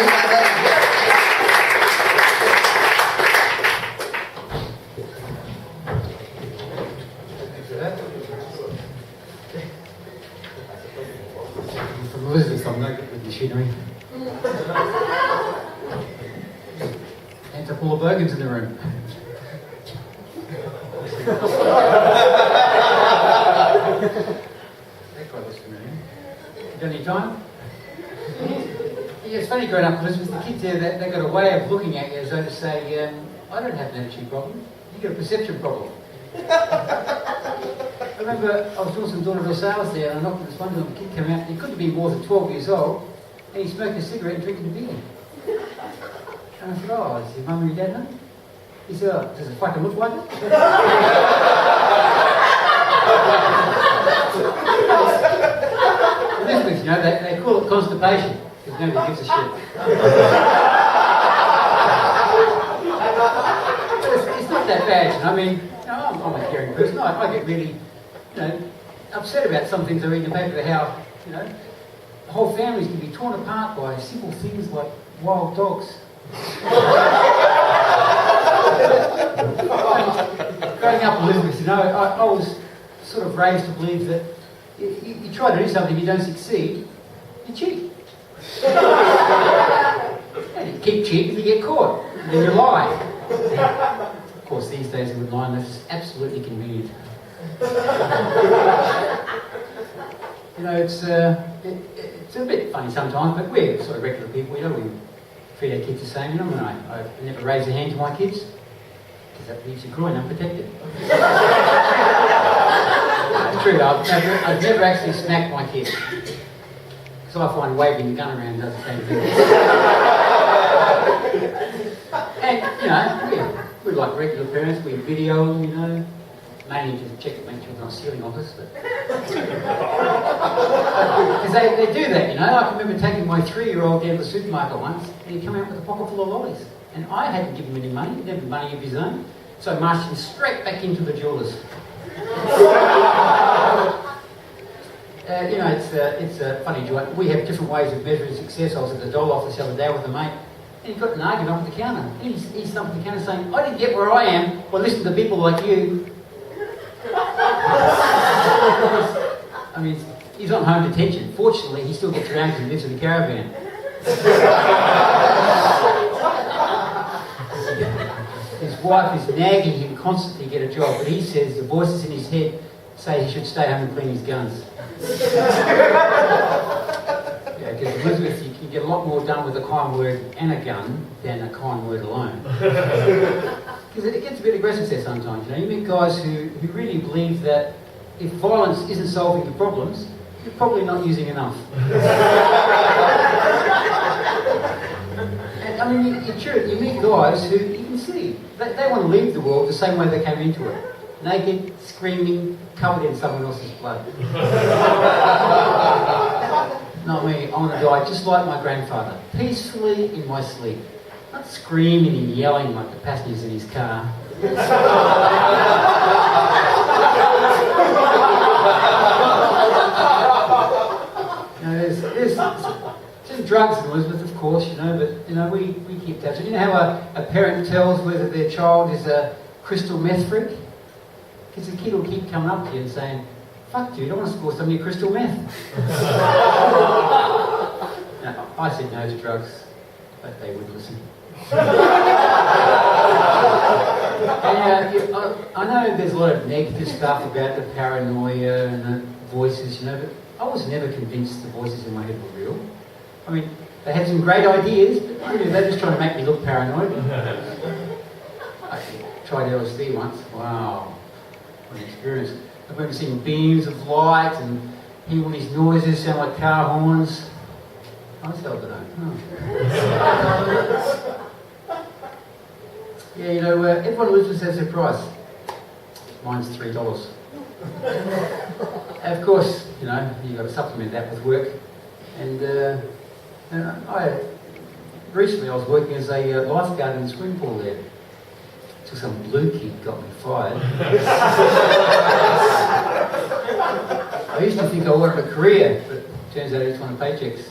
From Elizabeth, I'm no good with machinery. And to pull the bogans in the room. That guy looks familiar. You got any time? Yeah, it's funny growing up, Elizabeth, the kids there, they've got a way of looking at you as though to say, I don't have an attitude problem, you've got a perception problem. I remember I was doing some door-to-door sales there and I knocked on this one little kid came out, he couldn't be more than 12 years old, and he smoked a cigarette and drinking a beer. And I said, oh, is your mum and your dad know? He said, oh, does it fucking look like it? Elizabeth, you know, they call it constipation, because nobody gives a shit. It's not that bad, you know, I mean, you know, I'm a caring person, I get really, you know, upset about some things I read in the paper, how, you know, whole families can be torn apart by simple things like wild dogs. Growing up in Elizabeth, you know, I was sort of raised to believe that you try to do something, if you don't succeed, you cheat. And you keep cheating if you get caught, then you lie. Of course, these days with lying, that's absolutely convenient. You know, it's a bit funny sometimes, but we're sort of regular people, you know, we treat our kids the same, you know, and I never raise a hand to my kids, because that leaves you growing unprotected. It's true, I've never actually smacked my kids, because I find waving the gun around does the same thing. And, you know, we're like regular parents, we video them, you know, mainly to check to make sure they're not stealing off us, but... Because they do that, you know. I can remember taking my 3-year-old down to the supermarket once, and he'd come out with a pocket full of lollies. And I hadn't given him any money, he didn't have money of his own, so I marched him straight back into the jewellers. You know, it's a funny joke. We have different ways of measuring success. I was at the doll office the other day with a mate, and he got an argument up at the counter. And he's up at the counter saying, I didn't get where I am by listening to people like you. I mean, he's on home detention. Fortunately, he still gets around because he lives in a caravan. His wife is nagging him constantly to get a job, but he says the voices in his head say he should stay home and clean his guns. Yeah, because Elizabeth, you can get a lot more done with a kind word and a gun than a kind word alone. Because it gets a bit aggressive there sometimes, you know. You meet guys who really believe that if violence isn't solving the problems, you're probably not using enough. And I mean, you meet guys who you can see, they want to leave the world the same way they came into it. Naked, screaming, covered in someone else's blood. Not me, I want to die just like my grandfather, peacefully in my sleep. Not screaming and yelling like the passengers in his car. You know, there's some drugs in Elizabeth, of course, you know, but, you know, we keep tabs. You know how a parent tells whether their child is a crystal meth freak? Because the kid will keep coming up to you and saying, fuck dude, I want to score some of your crystal meth. No, I said no to drugs, but they wouldn't listen. And, I know there's a lot of negative stuff about the paranoia and the voices, you know, but I was never convinced the voices in my head were real. I mean, they had some great ideas, but really they're just trying to make me look paranoid. I tried LSD once. Wow, what an experience. I remember seeing beams of light and hearing all these noises sound like car horns. I was held it on. Yeah, you know, everyone loses has their price. Mine's $3. And of course, you know, you've got to supplement that with work. And recently I was working as a lifeguard in the swimming pool there. Till some blue kid got me fired. I used to think I wanted a career, but it turns out I just wanted paychecks.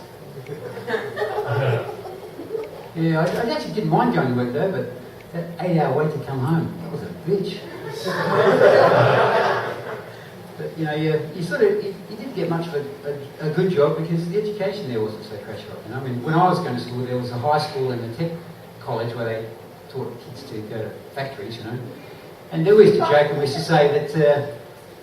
Yeah, I actually didn't mind going to work though, but that 8-hour wait to come home, that was a bitch. But you know, you didn't get much of a good job because the education there wasn't so crash up. You know? I mean, when I was going to school, there was a high school and a tech college where they taught kids to go to factories, you know. And they used to joke and we used to say that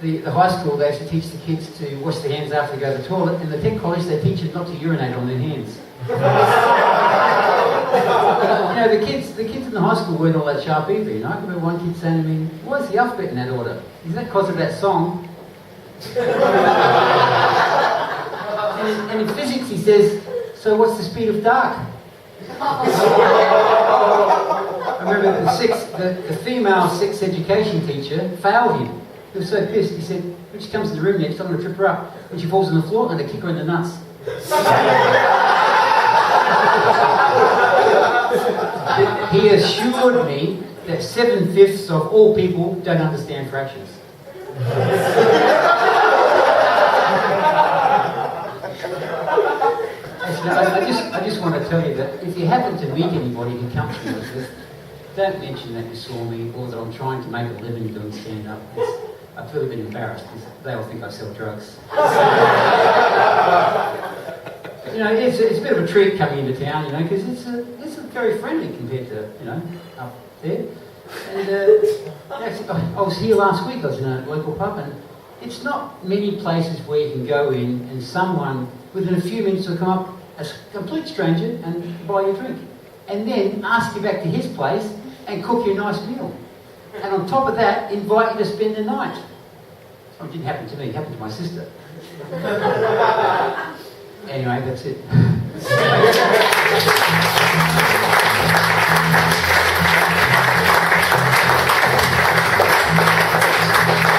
the high school, they actually teach the kids to wash their hands after they go to the toilet, and the tech college, they teach them not to urinate on their hands. You know, the kids in the high school weren't all that sharp either, you know. I remember one kid saying to me, "Why is the alphabet in that order? Is that because of that song?" and in physics he says, "So what's the speed of dark?" I remember the female sex education teacher failed him. He was so pissed, he said, when she comes to the room next, I'm going to trip her up. When she falls on the floor, I'm going to kick her in the nuts. He assured me that 7/5 of all people don't understand fractions. I just want to tell you that if you happen to meet anybody who comes to us, don't mention that you saw me or that I'm trying to make a living doing stand-up. I feel a bit embarrassed because they all think I sell drugs. You know, it's a bit of a treat coming into town, you know, because it's very friendly compared to, you know, up there. And actually, I was here last week, I was in a local pub, and it's not many places where you can go in and someone, within a few minutes, will come up, a complete stranger, and buy you a drink. And then ask you back to his place and cook you a nice meal. And on top of that, invite you to spend the night. It didn't happen to me, it happened to my sister. Anyway, that's it.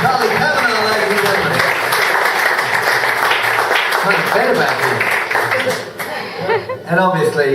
Charlie Kavanagh, ladies and gentlemen. Something better back here. And obviously,